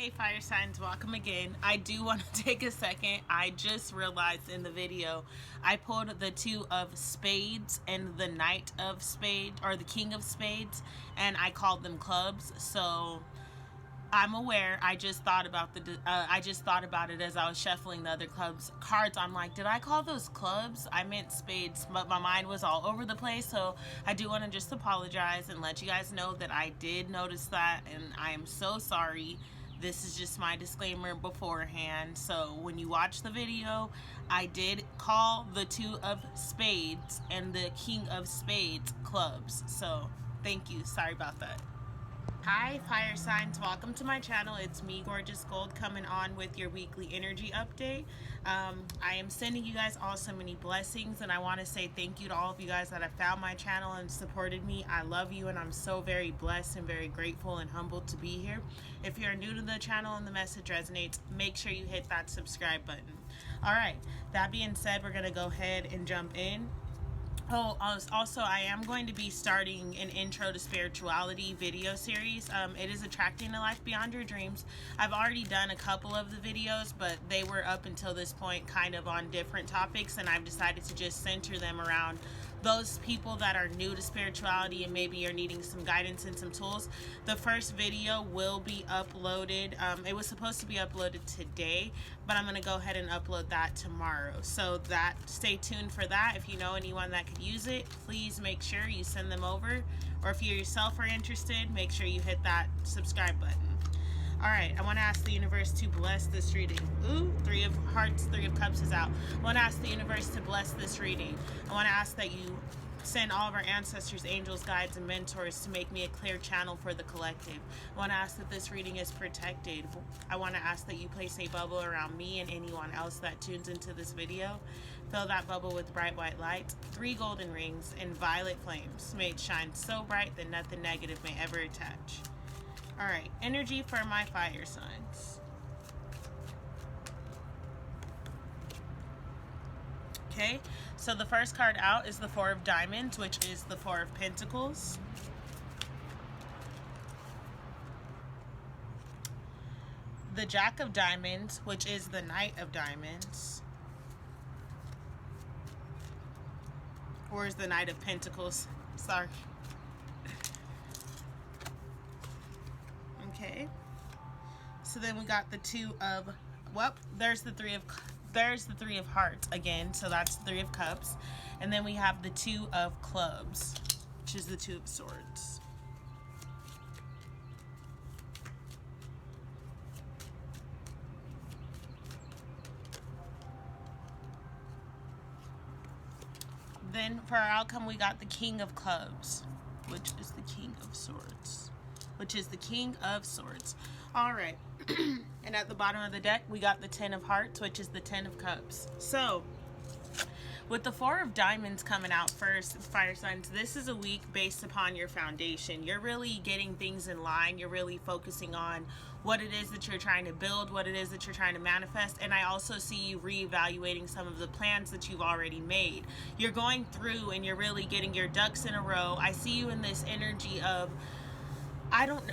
Hey fire signs, welcome again. I do want to take a second. I just realized in the video I pulled the two of spades and the knight of spades, or the king of spades, and I called them clubs. So I'm aware. I just thought about it as I was shuffling the other clubs cards. I'm like, did I call those clubs? I meant spades, but my mind was all over the place. So I do want to just apologize and let you guys know that I did notice that, and I am so sorry. This is just my disclaimer beforehand. So when you watch the video, I did call the two of spades and the king of spades clubs. So thank you. Sorry about that. Hi fire signs, welcome to my channel. It's me, Gorgeous Gold, coming on with your weekly energy update. I am sending you guys all so many blessings, and I want to say thank you to all of you guys that have found my channel and supported me. I love you, and I'm so very blessed and very grateful and humbled to be here. If you're new to the channel and the message resonates, make sure you hit that subscribe button. All right, that being said, we're gonna go ahead and jump in. Oh, also, I am going to be starting an intro to spirituality video series. It is attracting a life beyond your dreams. I've already done a couple of the videos, but they were up until this point kind of on different topics, and I've decided to just center them around those people that are new to spirituality and maybe you're needing some guidance and some tools. The first video will be uploaded. It was supposed to be uploaded today, but I'm going to go ahead and upload that tomorrow. So stay tuned for that. If you know anyone that could use it, please make sure you send them over. Or if you yourself are interested, make sure you hit that subscribe button. All right, I want to ask the universe to bless this reading. Ooh, Three of Hearts, Three of Cups is out. I want to ask the universe to bless this reading. I want to ask that you send all of our ancestors, angels, guides, and mentors to make me a clear channel for the collective. I want to ask that this reading is protected. I want to ask that you place a bubble around me and anyone else that tunes into this video. Fill that bubble with bright white light, 3 golden rings, and violet flames. May it shine so bright that nothing negative may ever attach. All right, energy for my fire signs. Okay, so the first card out is the Four of Diamonds, which is the Four of Pentacles. The Jack of Diamonds, which is the Knight of Diamonds. Or is the Knight of Pentacles, sorry. Okay, so then we got the two of, well, there's the three of hearts again, so that's 3 of cups, and then we have the 2 of clubs, which is the 2 of swords. Then for our outcome, we got the King of Clubs, which is the King of Swords. All right. And at the bottom of the deck, we got the 10 of Hearts, which is the 10 of Cups. So with the 4 of Diamonds coming out first, fire signs, this is a week based upon your foundation. You're really getting things in line. You're really focusing on what it is that you're trying to build, what it is that you're trying to manifest. And I also see you reevaluating some of the plans that you've already made. You're going through and you're really getting your ducks in a row. I see you in this energy of,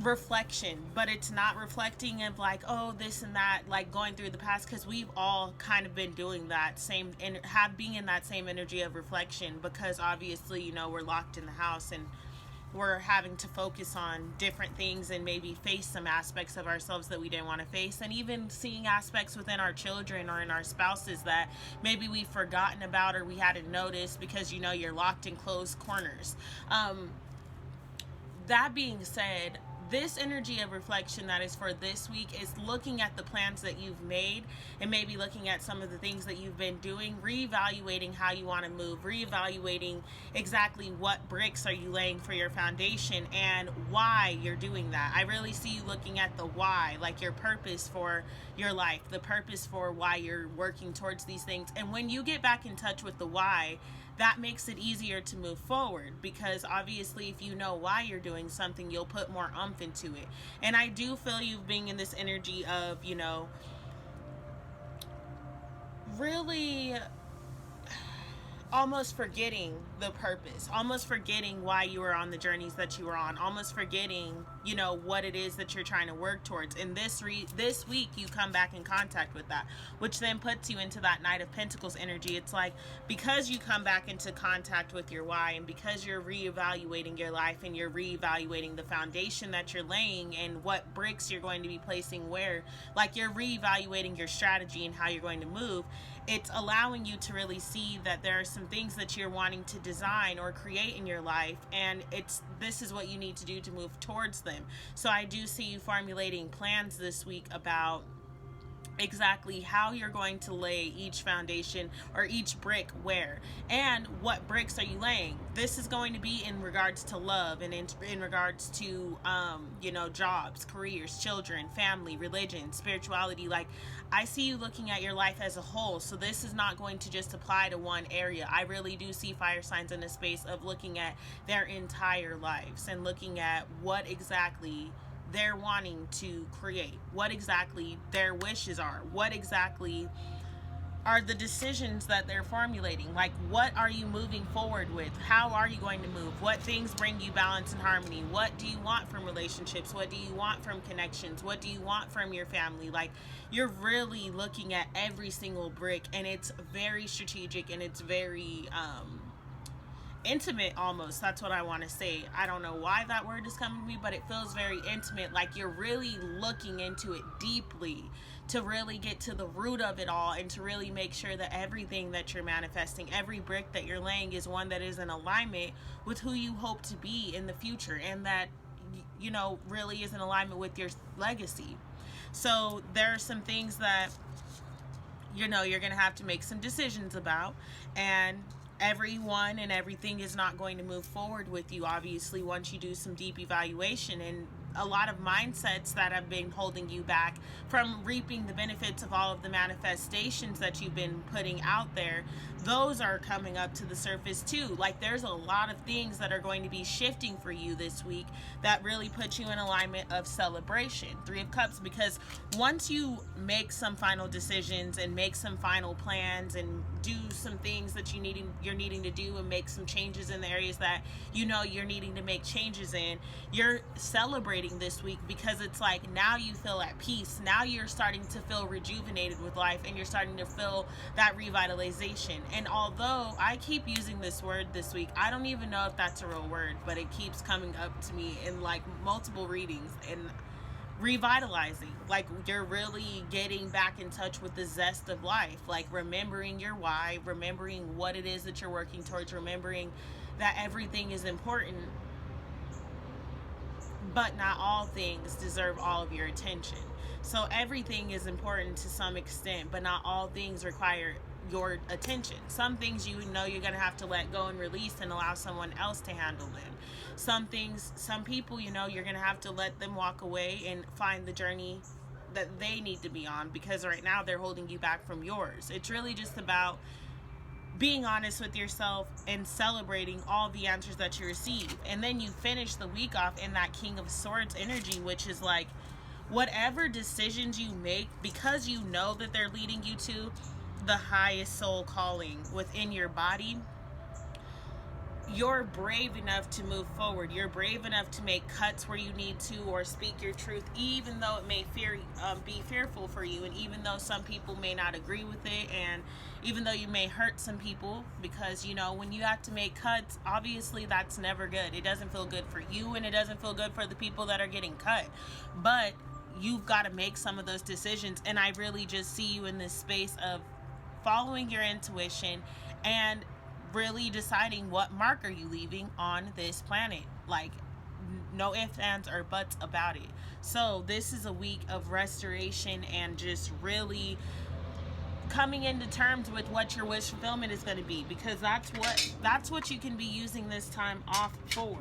reflection, but it's not reflecting of like, oh, this and that, like going through the past, because we've all kind of been doing that same, being in that same energy of reflection, because obviously, you know, we're locked in the house and we're having to focus on different things and maybe face some aspects of ourselves that we didn't want to face, and even seeing aspects within our children or in our spouses that maybe we've forgotten about or we hadn't noticed because, you know, you're locked in closed corners. That being said, this energy of reflection that is for this week is looking at the plans that you've made and maybe looking at some of the things that you've been doing, reevaluating how you want to move, reevaluating exactly what bricks are you laying for your foundation and why you're doing that. I really see you looking at the why, like your purpose for your life, the purpose for why you're working towards these things. And when you get back in touch with the why, that makes it easier to move forward, because obviously if you know why you're doing something, you'll put more oomph into it. And I do feel you being in this energy of, you know, really almost forgetting, the purpose, almost forgetting why you were on the journeys that you were on, almost forgetting, you know, what it is that you're trying to work towards. And this week you come back in contact with that, which then puts you into that Knight of Pentacles energy. It's like, because you come back into contact with your why, and because you're reevaluating your life and you're reevaluating the foundation that you're laying and what bricks you're going to be placing where, like you're reevaluating your strategy and how you're going to move, it's allowing you to really see that there are some things that you're wanting to design or create in your life, and this is what you need to do to move towards them. So I do see you formulating plans this week about exactly how you're going to lay each foundation or each brick where, and what bricks are you laying. This is going to be in regards to love, and in regards to you know, jobs, careers, children, family, religion, spirituality. Like, I see you looking at your life as a whole, so this is not going to just apply to one area. I really do see fire signs in a space of looking at their entire lives and looking at what exactly they're wanting to create, what exactly their wishes are, what exactly are the decisions that they're formulating. Like, what are you moving forward with? How are you going to move? What things bring you balance and harmony? What do you want from relationships? What do you want from connections? What do you want from your family? Like, you're really looking at every single brick, and it's very strategic, and it's very intimate almost. That's what I want to say. I don't know why that word is coming to me, but it feels very intimate. Like, you're really looking into it deeply to really get to the root of it all, and to really make sure that everything that you're manifesting, every brick that you're laying, is one that is in alignment with who you hope to be in the future, and that, you know, really is in alignment with your legacy. So there are some things that, you know, you're going to have to make some decisions about, and everyone and everything is not going to move forward with you, obviously, once you do some deep evaluation. And a lot of mindsets that have been holding you back from reaping the benefits of all of the manifestations that you've been putting out there, those are coming up to the surface too. Like, there's a lot of things that are going to be shifting for you this week that really put you in alignment of celebration. Three of Cups, because once you make some final decisions and make some final plans and do some things that you're needing to do, and make some changes in the areas that you know you're needing to make changes in, you're celebrating this week, because it's like, now you feel at peace. Now you're starting to feel rejuvenated with life, and you're starting to feel that revitalization. And although I keep using this word this week, I don't even know if that's a real word, but it keeps coming up to me in like multiple readings. And revitalizing, like, you're really getting back in touch with the zest of life, like remembering your why, remembering what it is that you're working towards, remembering that everything is important, but not all things deserve all of your attention. So everything is important to some extent, but not all things require your attention. Some things, you know, you're going to have to let go and release and allow someone else to handle them. Some things, some people, you know, you're going to have to let them walk away and find the journey that they need to be on, because right now they're holding you back from yours. It's really just about being honest with yourself and celebrating all the answers that you receive. And then you finish the week off in that King of Swords energy, which is like, whatever decisions you make, because you know that they're leading you to the highest soul calling within your body, you're brave enough to move forward. You're brave enough to make cuts where you need to, or speak your truth, even though it may be fearful for you, and even though some people may not agree with it, and even though you may hurt some people, because, you know, when you have to make cuts, obviously that's never good. It doesn't feel good for you, and it doesn't feel good for the people that are getting cut. But you've got to make some of those decisions, and I really just see you in this space of following your intuition and really deciding what mark are you leaving on this planet. Like, no ifs, ands, or buts about it. So this is a week of restoration and just really coming into terms with what your wish fulfillment is going to be, because that's what you can be using this time off for.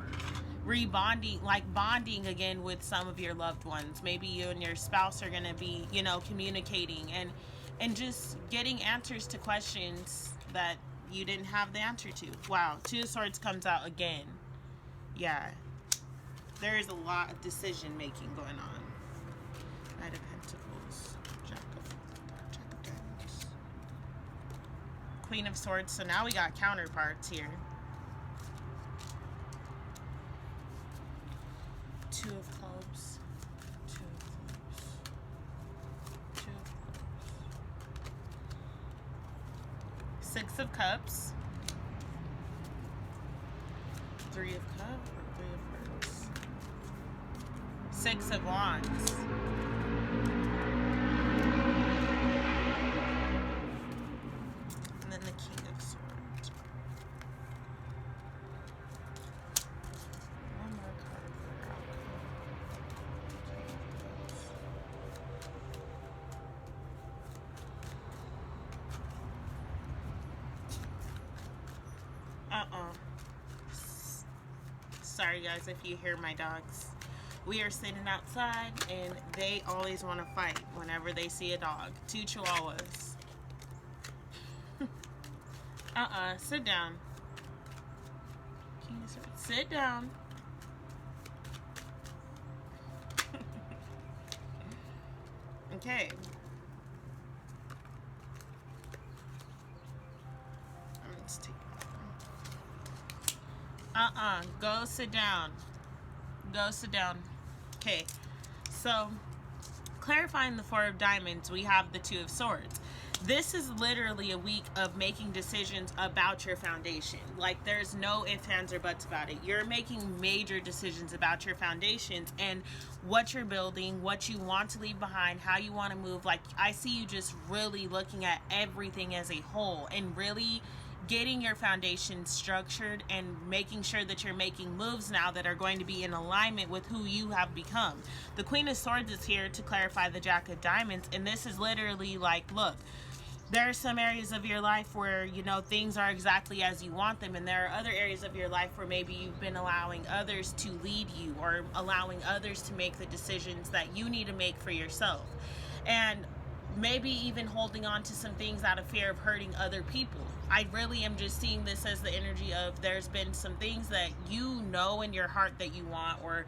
Rebonding, like bonding again with some of your loved ones. Maybe you and your spouse are going to be, you know, communicating and just getting answers to questions that you didn't have the answer to. Wow, Two of Swords comes out again. Yeah, there is a lot of decision making going on. Knight of Pentacles, Jack of Diamonds, Queen of Swords. So now we got counterparts here. Six of Cups, Three of Cups, or Three of Cups, Six of Wands, and then the King of Swords. One more card for outcome. Sorry guys if you hear my dogs. We are sitting outside and they always want to fight whenever they see a dog. Two chihuahuas. Sit down. Sit down. Okay. Let's take go sit down. Go sit down. Okay, so clarifying the Four of Diamonds, we have the Two of Swords. This is literally a week of making decisions about your foundation. Like, there's no ifs, ands, or buts about it. You're making major decisions about your foundations and what you're building, what you want to leave behind, how you want to move. Like, I see you just really looking at everything as a whole and really getting your foundation structured and making sure that you're making moves now that are going to be in alignment with who you have become. The Queen of Swords is here to clarify the Jack of Diamonds, and this is literally like, look, there are some areas of your life where, you know, things are exactly as you want them, and there are other areas of your life where maybe you've been allowing others to lead you or allowing others to make the decisions that you need to make for yourself. And maybe even holding on to some things out of fear of hurting other people. I really am just seeing this as the energy of there's been some things that you know in your heart that you want, or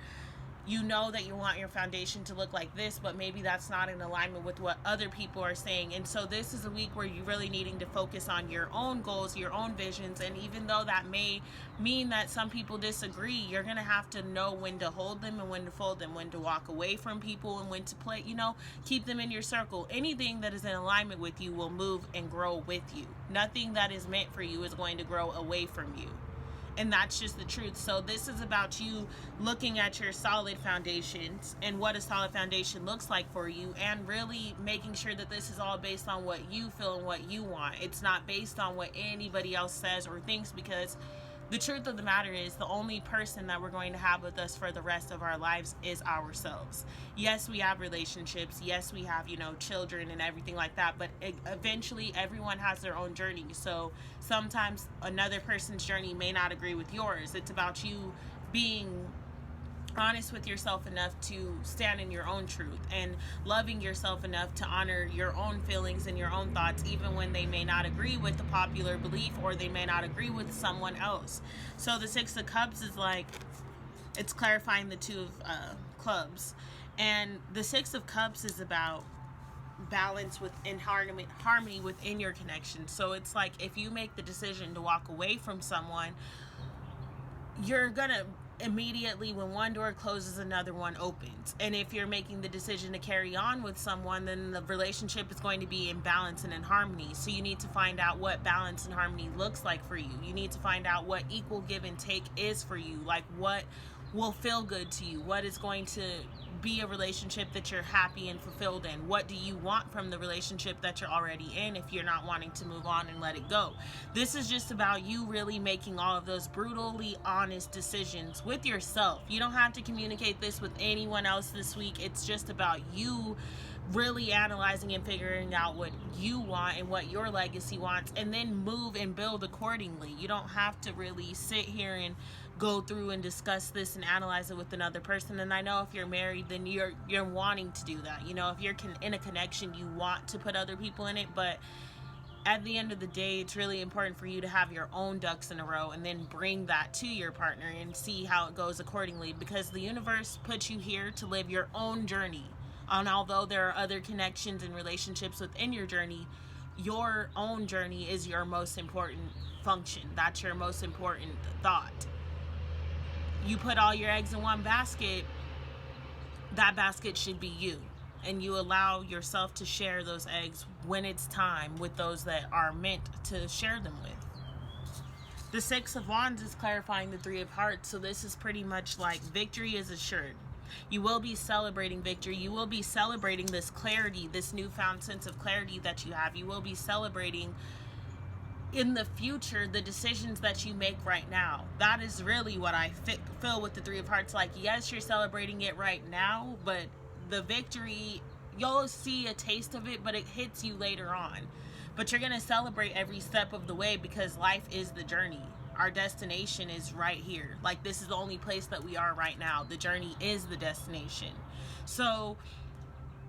you know that you want your foundation to look like this, but maybe that's not in alignment with what other people are saying. And so this is a week where you're really needing to focus on your own goals, your own visions. And even though that may mean that some people disagree, you're going to have to know when to hold them and when to fold them, when to walk away from people and when to play, you know, keep them in your circle. Anything that is in alignment with you will move and grow with you. Nothing that is meant for you is going to grow away from you. And that's just the truth. So this is about you looking at your solid foundations and what a solid foundation looks like for you, and really making sure that this is all based on what you feel and what you want. It's not based on what anybody else says or thinks, because the truth of the matter is the only person that we're going to have with us for the rest of our lives is ourselves. Yes, we have relationships. Yes, we have, you know, children and everything like that. But eventually everyone has their own journey. So sometimes another person's journey may not agree with yours. It's about you being honest with yourself enough to stand in your own truth, and loving yourself enough to honor your own feelings and your own thoughts, even when they may not agree with the popular belief or they may not agree with someone else. So the Six of Cups is like, it's clarifying the Two of Clubs, and the Six of Cups is about balance within harmony within your connection. So it's like, if you make the decision to walk away from someone, you're gonna immediately, when one door closes, another one opens. And if you're making the decision to carry on with someone, then the relationship is going to be in balance and in harmony. So you need to find out what balance and harmony looks like for you. You need to find out what equal give and take is for you. Like, what will feel good to you? What is going to be a relationship that you're happy and fulfilled in? What do you want from the relationship that you're already in if you're not wanting to move on and let it go? This is just about you really making all of those brutally honest decisions with yourself. You don't have to communicate this with anyone else this week. It's just about you really analyzing and figuring out what you want and what your legacy wants, and then move and build accordingly. You don't have to really sit here and go through and discuss this and analyze it with another person. And I know if you're married, then you're wanting to do that. You know, if you're in a connection, you want to put other people in it, but at the end of the day, it's really important for you to have your own ducks in a row and then bring that to your partner and see how it goes accordingly, because the universe puts you here to live your own journey. And although there are other connections and relationships within your journey, your own journey is your most important function. That's your most important thought. You put all your eggs in one basket, that basket should be you. and you allow yourself to share those eggs when it's time with those that are meant to share them with. The Six of Wands is clarifying the Three of Hearts, so this is pretty much like victory is assured. You will be celebrating victory. You will be celebrating this clarity, this newfound sense of clarity that you have. You will be celebrating in the future the decisions that you make right now. That is really what I feel with the Three of Hearts. Like, yes, you're celebrating it right now, but the victory, you'll see a taste of it, but it hits you later on. But you're going to celebrate every step of the way, because life is the journey. Our destination is right here. Like, this is the only place that we are right now. The journey is the destination. So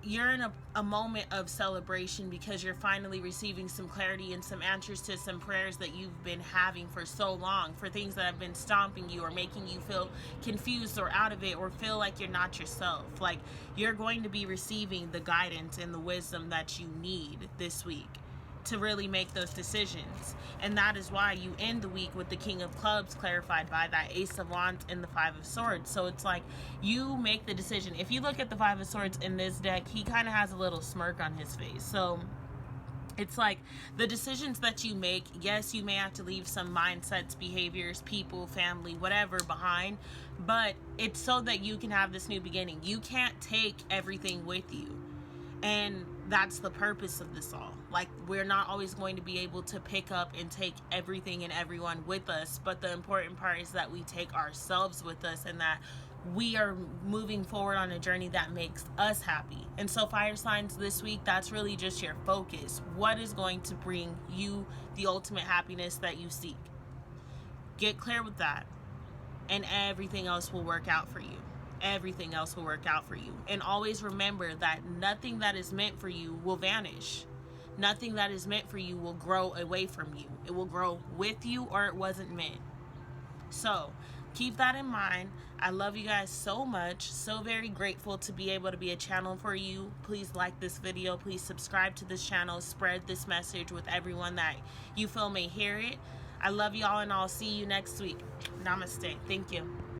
you're in a moment of celebration because you're finally receiving some clarity and some answers to some prayers that you've been having for so long, for things that have been stomping you or making you feel confused or out of it or feel like you're not yourself. Like, you're going to be receiving the guidance and the wisdom that you need this week to really make those decisions. And that is why you end the week with the King of Clubs clarified by that Ace of Wands and the Five of Swords. So it's like you make the decision. If you look at the Five of Swords in this deck, he kind of has a little smirk on his face. So it's like the decisions that you make, yes, you may have to leave some mindsets, behaviors, people, family, whatever behind, but it's so that you can have this new beginning. You can't take everything with you. And that's the purpose of this all. Like, we're not always going to be able to pick up and take everything and everyone with us, but the important part is that we take ourselves with us and that we are moving forward on a journey that makes us happy. And so fire signs this week, that's really just your focus. What is going to bring you the ultimate happiness that you seek? Get clear with that, and everything else will work out for you. Everything else will work out for you. And always remember that nothing that is meant for you will vanish. Nothing that is meant for you will grow away from you. It will grow with you, or it wasn't meant. So keep that in mind. I love you guys so much. So very grateful to be able to be a channel for you. Please like this video. Please subscribe to this channel. Spread this message with everyone that you feel may hear it. I love y'all, and I'll see you next week. Namaste. Thank you.